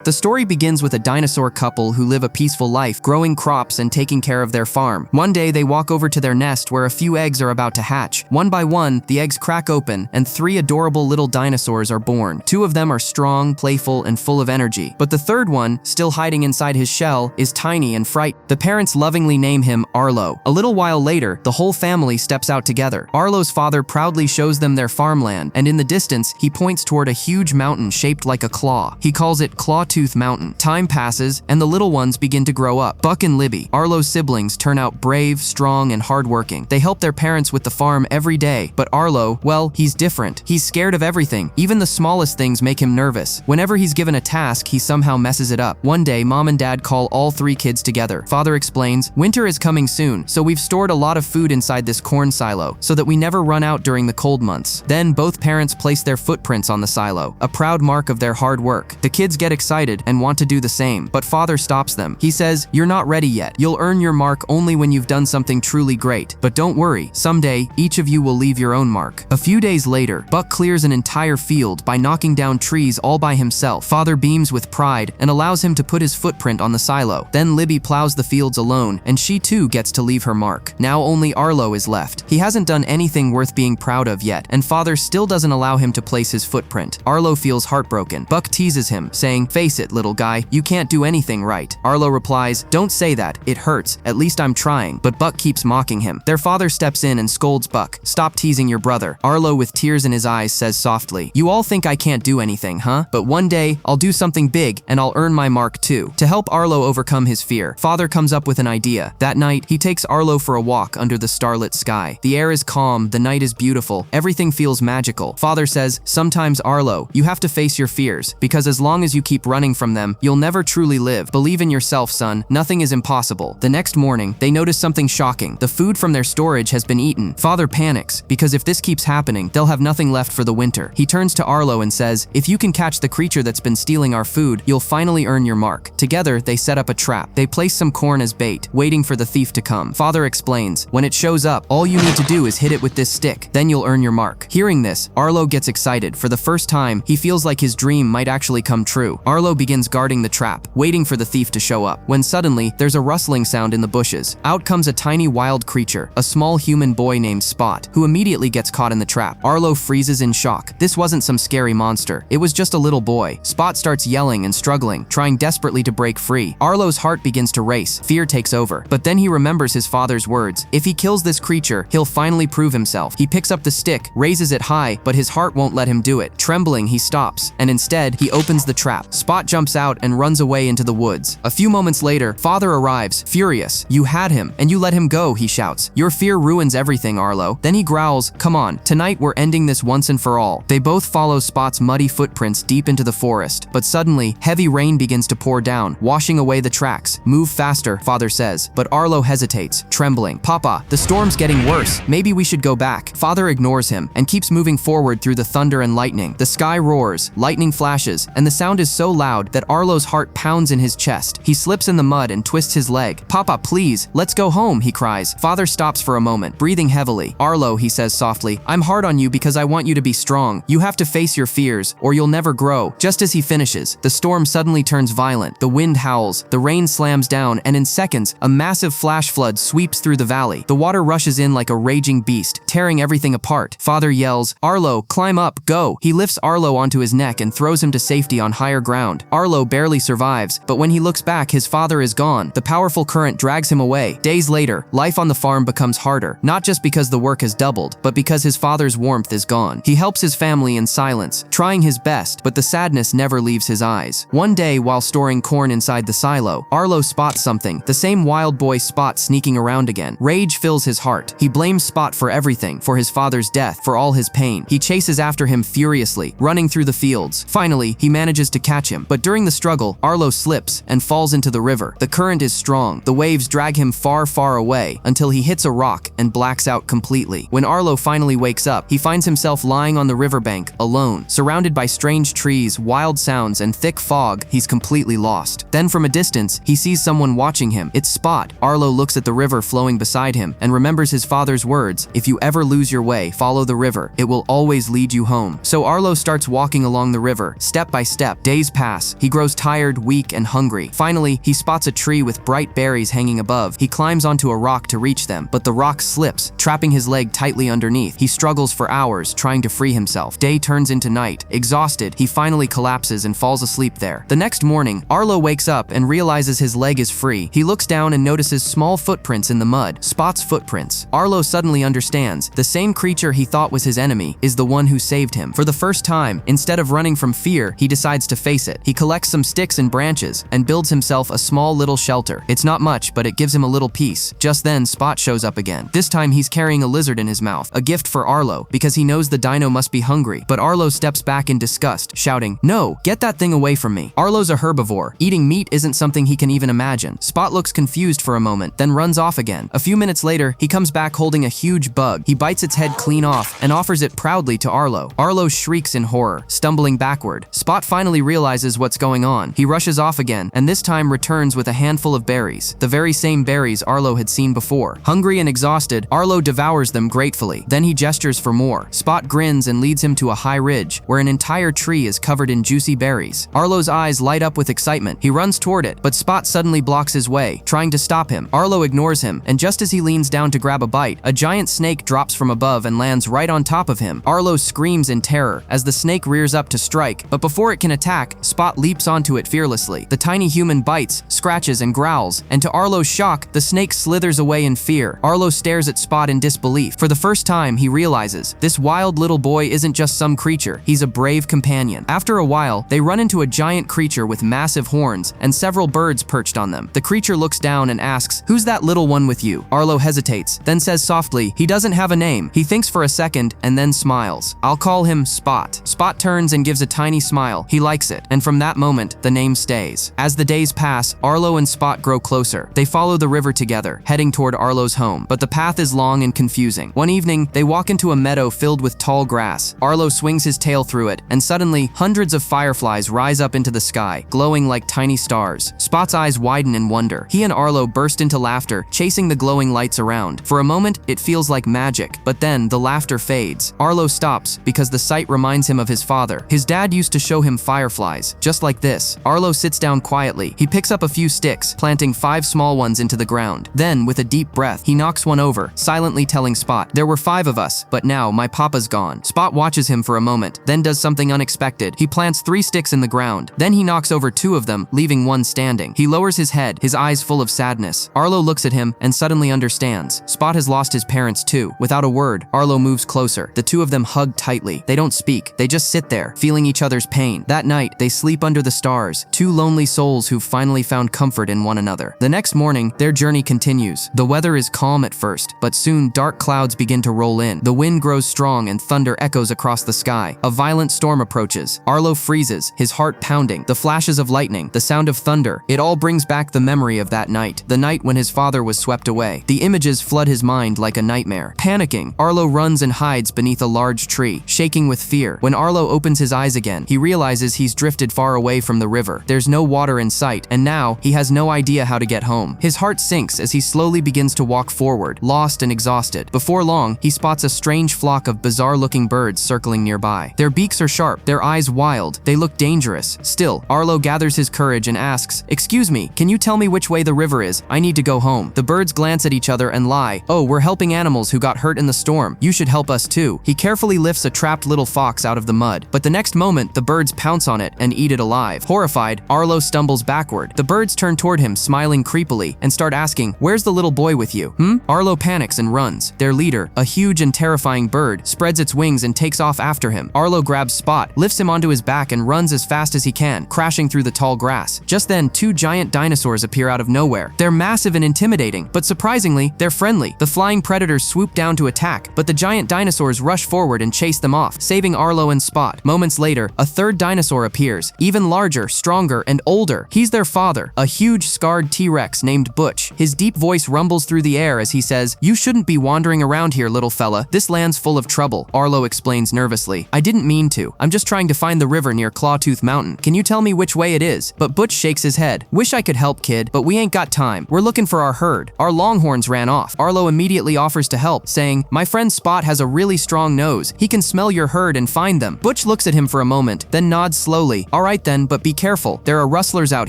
The story begins with a dinosaur couple who live a peaceful life, growing crops and taking care of their farm. One day, they walk over to their nest where a few eggs are about to hatch. One by one, the eggs crack open, and 3 adorable little dinosaurs are born. 2 of them are strong, playful, and full of energy. But the third one, still hiding inside his shell, is tiny and frightened. The parents lovingly name him Arlo. A little while later, the whole family steps out together. Arlo's father proudly shows them their farmland, and in the distance, he points toward a huge mountain shaped like a claw. He calls it Clawtooth Mountain. Time passes, and the little ones begin to grow up. Buck and Libby, Arlo's siblings, turn out brave, strong, and hardworking. They help their parents with the farm every day, but Arlo, well, he's different. He's scared of everything. Even the smallest things make him nervous. Whenever he's given a task, he somehow messes it up. One day, Mom and Dad call all 3 kids together. Father explains, "Winter is coming soon, so we've stored a lot of food inside this corn silo so that we never run out during the cold months." Then both parents place their footprints on the silo, a proud mark of their hard work. The kids get excited and want to do the same, but Father stops them. He says, "You're not ready yet. You'll earn your mark only when you've done something truly great. But don't worry, someday, each of you will leave your own mark." A few days later, Buck clears an entire field by knocking down trees all by himself. Father beams with pride and allows him to put his footprint on the silo. Then Libby plows the fields alone, and she too gets to leave her mark. Now only Arlo is left. He hasn't done anything worth being proud of yet, and Father still doesn't allow him to place his footprint. Arlo feels heartbroken. Buck teases him, saying, "Face it, little guy, you can't do anything right." Arlo replies, "Don't say that. It hurts. At least I'm trying." But Buck keeps mocking him. Their father steps in and scolds Buck. "Stop teasing your brother." Arlo, with tears in his eyes, says softly, "You all think I can't do anything, huh? But one day, I'll do something big, and I'll earn my mark too." To help Arlo overcome his fear, Father comes up with an idea. That night, he takes Arlo for a walk under the starlit sky. The air is calm, the night is beautiful, everything feels magical. Father says, "Sometimes, Arlo, you have to face your fears, because as long as you keep running from them, you'll never truly live. Believe in yourself, son. Nothing is impossible." The next morning, they notice something shocking. The food from their storage has been eaten. Father panics, because if this keeps happening, they'll have nothing left for the winter. He turns to Arlo and says, "If you can catch the creature that's been stealing our food, you'll finally earn your mark." Together, they set up a trap. They place some corn as bait, waiting for the thief to come. Father explains, "When it shows up, all you need to do is hit it with this stick. Then you'll earn your mark." Hearing this, Arlo gets excited. For the first time, he feels like his dream might actually come true. Arlo begins guarding the trap, waiting for the thief to show up, when suddenly, there's a rustling sound in the bushes. Out comes a tiny wild creature, a small human boy named Spot, who immediately gets caught in the trap. Arlo freezes in shock. This wasn't some scary monster. It was just a little boy. Spot starts yelling and struggling, trying desperately to break free. Arlo's heart begins to race. Fear takes over. But then he remembers his father's words. If he kills this creature, he'll finally prove himself. He picks up the stick, raises it high, but his heart won't let him do it. Trembling, he stops, and instead, he opens the trap. Spot jumps out and runs away into the woods. A few moments later, Father arrives, furious. "You had him, and you let him go," he shouts. "Your fear ruins everything, Arlo." Then he growls, "Come on, tonight we're ending this once and for all." They both follow Spot's muddy footprints deep into the forest, but suddenly, heavy rain begins to pour down, washing away the tracks. "Move faster," Father says, but Arlo hesitates, trembling. "Papa, the storm's getting worse. Maybe we should go back." Father ignores him and keeps moving forward through the thunder and lightning. The sky roars, lightning flashes, and the sound is so loud that Arlo's heart pounds in his chest. He slips in the mud and twists his leg. "Papa, please, let's go home," he cries. Father stops for a moment, breathing heavily. "Arlo," he says softly, "I'm hard on you because I want you to be strong. You have to face your fears, or you'll never grow." Just as he finishes, the storm suddenly turns violent. The wind howls, the rain slams down, and in seconds, a massive flash flood sweeps through the valley. The water rushes in like a raging beast, tearing everything apart. Father yells, "Arlo, climb up, go!" He lifts Arlo onto his neck and throws him to safety on higher ground. Arlo barely survives, but when he looks back, his father is gone. The powerful current drags him away. Days later, life on the farm becomes harder, not just because the work has doubled, but because his father's warmth is gone. He helps his family in silence, trying his best, but the sadness never leaves his eyes. One day, while storing corn inside the silo, Arlo spots something, the same wild boy Spot sneaking around again. Rage fills his heart. He blames Spot for everything, for his father's death, for all his pain. He chases after him furiously, running through the fields. Finally, he manages to catch him, but during the struggle, Arlo slips and falls into the river. The current is strong. The waves drag him far, far away until he hits a rock and blacks out completely. When Arlo finally wakes up, he finds himself lying on the riverbank, alone. Surrounded by strange trees, wild sounds, and thick fog, he's completely lost. Then from a distance, he sees someone watching him. It's Spot. Arlo looks at the river flowing beside him and remembers his father's words, "If you ever lose your way, follow the river. It will always lead you home." So Arlo starts walking along the river, step by step. Days pass. grass. He grows tired, weak, and hungry. Finally, he spots a tree with bright berries hanging above. He climbs onto a rock to reach them, but the rock slips, trapping his leg tightly underneath. He struggles for hours, trying to free himself. Day turns into night. Exhausted, he finally collapses and falls asleep there. The next morning, Arlo wakes up and realizes his leg is free. He looks down and notices small footprints in the mud. Spot's footprints. Arlo suddenly understands the same creature he thought was his enemy is the one who saved him. For the first time, instead of running from fear, he decides to face it. He collects some sticks and branches and builds himself a small little shelter. It's not much, but it gives him a little peace. Just then, Spot shows up again. This time he's carrying a lizard in his mouth, a gift for Arlo, because he knows the dino must be hungry. But Arlo steps back in disgust, shouting, "No, get that thing away from me." Arlo's a herbivore. Eating meat isn't something he can even imagine. Spot looks confused for a moment, then runs off again. A few minutes later, he comes back holding a huge bug. He bites its head clean off and offers it proudly to Arlo. Arlo shrieks in horror, stumbling backward. Spot finally realizes what's going on. He rushes off again, and this time returns with a handful of berries, the very same berries Arlo had seen before. Hungry and exhausted, Arlo devours them gratefully. Then he gestures for more. Spot grins and leads him to a high ridge, where an entire tree is covered in juicy berries. Arlo's eyes light up with excitement. He runs toward it, but Spot suddenly blocks his way, trying to stop him. Arlo ignores him, and just as he leans down to grab a bite, a giant snake drops from above and lands right on top of him. Arlo screams in terror as the snake rears up to strike, but before it can attack, Spot leaps onto it fearlessly. The tiny human bites, scratches, and growls, and to Arlo's shock, the snake slithers away in fear. Arlo stares at Spot in disbelief. For the first time, he realizes this wild little boy isn't just some creature, he's a brave companion. After a while, they run into a giant creature with massive horns and several birds perched on them. The creature looks down and asks, "Who's that little one with you?" Arlo hesitates, then says softly, "He doesn't have a name." He thinks for a second and then smiles. "I'll call him Spot." Spot turns and gives a tiny smile. He likes it, and from that moment, the name stays. As the days pass, Arlo and Spot grow closer. They follow the river together, heading toward Arlo's home, but the path is long and confusing. One evening, they walk into a meadow filled with tall grass. Arlo swings his tail through it, and suddenly, hundreds of fireflies rise up into the sky, glowing like tiny stars. Spot's eyes widen in wonder. He and Arlo burst into laughter, chasing the glowing lights around. For a moment, it feels like magic, but then the laughter fades. Arlo stops because the sight reminds him of his father. His dad used to show him fireflies, just like this. Arlo sits down quietly. He picks up a few sticks, planting 5 small ones into the ground. Then, with a deep breath, he knocks one over, silently telling Spot, "There were 5 of us, but now my papa's gone." Spot watches him for a moment, then does something unexpected. He plants 3 sticks in the ground. Then he knocks over 2 of them, leaving 1 standing. He lowers his head, his eyes full of sadness. Arlo looks at him and suddenly understands. Spot has lost his parents too. Without a word, Arlo moves closer. The 2 of them hug tightly. They don't speak. They just sit there, feeling each other's pain. That night, they sleep under the stars, 2 lonely souls who've finally found comfort in one another. The next morning, their journey continues. The weather is calm at first, but soon dark clouds begin to roll in. The wind grows strong and thunder echoes across the sky. A violent storm approaches. Arlo freezes, his heart pounding. The flashes of lightning, the sound of thunder, it all brings back the memory of that night, the night when his father was swept away. The images flood his mind like a nightmare. Panicking, Arlo runs and hides beneath a large tree, shaking with fear. When Arlo opens his eyes again, he realizes he's drifted far away from the river. There's no water in sight, and now he has no idea how to get home. His heart sinks as he slowly begins to walk forward, lost and exhausted. Before long, he spots a strange flock of bizarre-looking birds circling nearby. Their beaks are sharp, their eyes wild. They look dangerous. Still, Arlo gathers his courage and asks, "Excuse me, can you tell me which way the river is? I need to go home." The birds glance at each other and lie. "Oh, we're helping animals who got hurt in the storm. You should help us too." He carefully lifts a trapped little fox out of the mud, but the next moment, the birds pounce on it and eat it alive. Horrified, Arlo stumbles backward. The birds turn toward him, smiling creepily, and start asking, "Where's the little boy with you?" Arlo panics and runs. Their leader, a huge and terrifying bird, spreads its wings and takes off after him. Arlo grabs Spot, lifts him onto his back, and runs as fast as he can, crashing through the tall grass. Just then, 2 giant dinosaurs appear out of nowhere. They're massive and intimidating, but surprisingly, they're friendly. The flying predators swoop down to attack, but the giant dinosaurs rush forward and chase them off, saving Arlo and Spot. Moments later, a 3rd dinosaur appears, even larger, stronger, and older. He's their father, a huge scarred T-Rex named Butch. His deep voice rumbles through the air as he says, "You shouldn't be wandering around here, little fella. This land's full of trouble." Arlo explains nervously, "I didn't mean to. I'm just trying to find the river near Clawtooth Mountain. Can you tell me which way it is?" But Butch shakes his head. "Wish I could help, kid, but we ain't got time. We're looking for our herd. Our longhorns ran off." Arlo immediately offers to help, saying, "My friend Spot has a really strong nose. He can smell your herd and find them." Butch looks at him for a moment, then nods slowly. "All Alright then, but be careful. There are rustlers out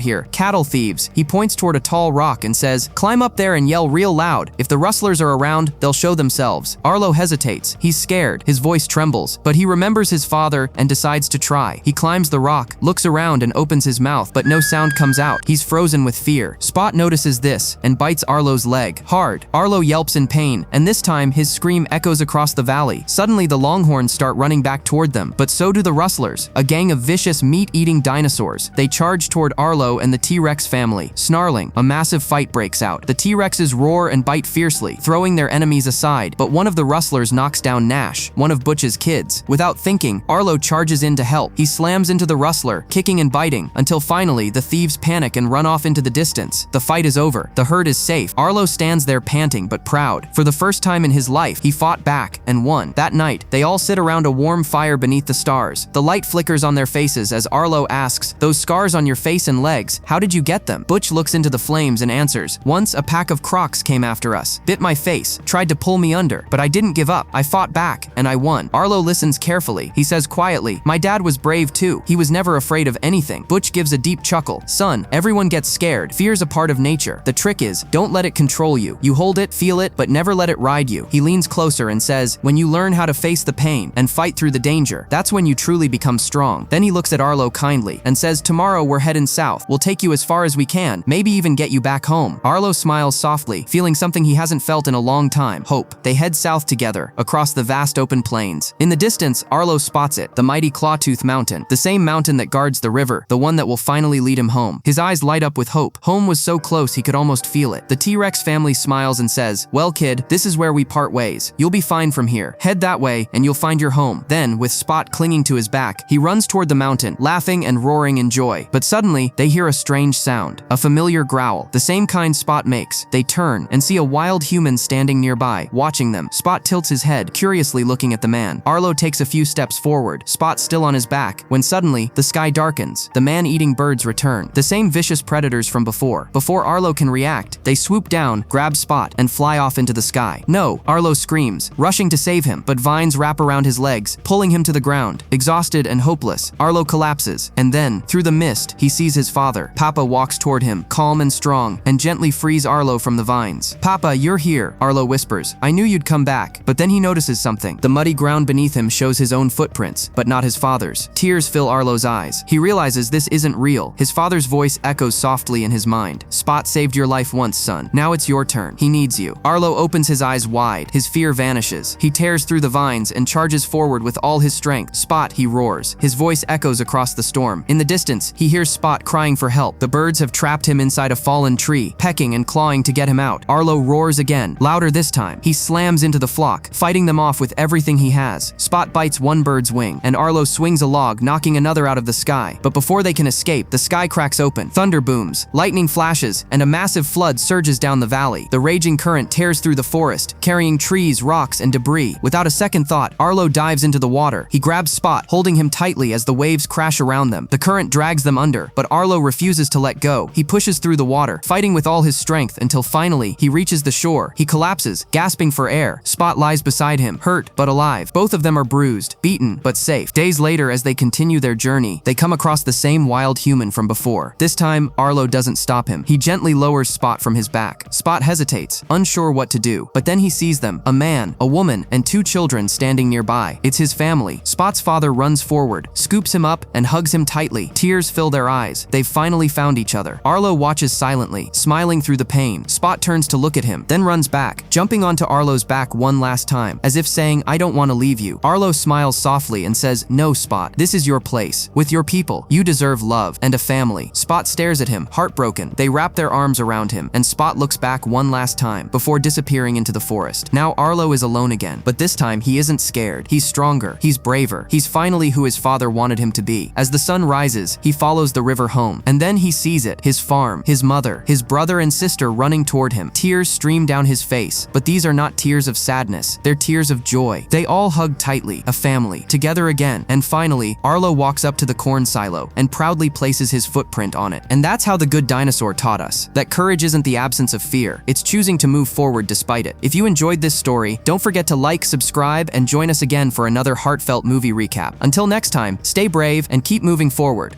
here, cattle thieves. He points toward a tall rock and says, climb up there and yell real loud. If the rustlers are around, they'll show themselves. Arlo hesitates. He's scared. His voice trembles. But he remembers his father and decides to try. He climbs the rock, looks around and opens his mouth, but no sound comes out. He's frozen with fear. Spot notices this and bites Arlo's leg hard. Arlo yelps in pain, and this time his scream echoes across the valley. Suddenly the longhorns start running back toward them, but so do the rustlers, a gang of vicious meat-eating dinosaurs. They charge toward Arlo and the T-Rex family. Snarling, a massive fight breaks out. The T-Rexes roar and bite fiercely, throwing their enemies aside, but one of the rustlers knocks down Nash, one of Butch's kids. Without thinking, Arlo charges in to help. He slams into the rustler, kicking and biting, until finally the thieves panic and run off into the distance. The fight is over. The herd is safe. Arlo stands there panting but proud. For the first time in his life, he fought back and won. That night, they all sit around a warm fire beneath the stars. The light flickers on their faces as Arlo asks, those scars on your face and legs, how did you get them? Butch looks into the flames and answers, once a pack of crocs came after us, bit my face, tried to pull me under, but I didn't give up. I fought back, and I won. Arlo listens carefully. He says quietly, my dad was brave too. He was never afraid of anything. Butch gives a deep chuckle. Son, everyone gets scared. Fear's a part of nature. The trick is, don't let it control you. You hold it, feel it, but never let it ride you. He leans closer and says, when you learn how to face the pain and fight through the danger, that's when you truly become strong. Then he looks at Arlo kindly and says, tomorrow we're heading south. We'll take you as far as we can, maybe even get you back home. Arlo smiles softly, feeling something he hasn't felt in a long time, hope. They head south together, across the vast open plains. In the distance, Arlo spots it, the mighty Clawtooth Mountain, the same mountain that guards the river, the one that will finally lead him home. His eyes light up with hope. Home was so close he could almost feel it. The T-Rex family smiles and says, well kid, this is where we part ways. You'll be fine from here. Head that way and you'll find your home. Then, with Spot clinging to his back, he runs toward the mountain, laughing and roaring in joy. But suddenly, they hear a strange sound, a familiar growl, the same kind Spot makes. They turn and see a wild human standing nearby, watching them. Spot tilts his head, curiously looking at the man. Arlo takes a few steps forward, Spot still on his back, when suddenly, the sky darkens. The man-eating birds return, the same vicious predators from before. Before Arlo can react, they swoop down, grab Spot, and fly off into the sky. No, Arlo screams, rushing to save him, but vines wrap around his legs, pulling him to the ground. Exhausted and hopeless, Arlo collapses, and then, through the mist, he sees his father. Papa walks toward him, calm and strong, and gently frees Arlo from the vines. Papa, you're here, Arlo whispers. I knew you'd come back. But then he notices something. The muddy ground beneath him shows his own footprints, but not his father's. Tears fill Arlo's eyes. He realizes this isn't real. His father's voice echoes softly in his mind. Spot saved your life once, son. Now it's your turn. He needs you. Arlo opens his eyes wide. His fear vanishes. He tears through the vines and charges forward with all his strength. Spot, he roars. His voice echoes across the storm. In the distance, he hears Spot crying for help. The birds have trapped him inside a fallen tree, pecking and clawing to get him out. Arlo roars again, louder this time. He slams into the flock, fighting them off with everything he has. Spot bites one bird's wing, and Arlo swings a log, knocking another out of the sky. But before they can escape, the sky cracks open. Thunder booms, lightning flashes, and a massive flood surges down the valley. The raging current tears through the forest, carrying trees, rocks, and debris. Without a second thought, Arlo dives into the water. He grabs Spot, holding him tightly as the waves crash around them. The current drags them under, but Arlo refuses to let go. He pushes through the water, fighting with all his strength until finally he reaches the shore. He collapses, gasping for air. Spot lies beside him, hurt but alive. Both of them are bruised, beaten but safe. Days later, as they continue their journey, they come across the same wild human from before. This time, Arlo doesn't stop him. He gently lowers Spot from his back. Spot hesitates, unsure what to do, but then he sees them, a man, a woman, and two children standing nearby. It's his family. Spot's father runs forward, scoops him up, and hugs him tightly. Tears fill their eyes. They've finally found each other. Arlo watches silently, smiling through the pain. Spot turns to look at him, then runs back, jumping onto Arlo's back one last time, as if saying, I don't want to leave you. Arlo smiles softly and says, no, Spot, this is your place. With your people, you deserve love and a family. Spot stares at him, heartbroken. They wrap their arms around him, and Spot looks back one last time, before disappearing into the forest. Now Arlo is alone again, but this time he isn't scared. He's stronger. He's braver. He's finally who his father wanted him to be. As the sun rises, he follows the river home, and then he sees it, his farm, his mother, his brother and sister running toward him. Tears stream down his face, but these are not tears of sadness. They're tears of joy. They all hug tightly, a family, together again. And finally, Arlo walks up to the corn silo and proudly places his footprint on it. And that's how the good dinosaur taught us that courage isn't the absence of fear. It's choosing to move forward despite it. If you enjoyed this story, don't forget to like, subscribe, and join us again for another heartfelt movie recap. Until next time, stay brave and keep moving forward.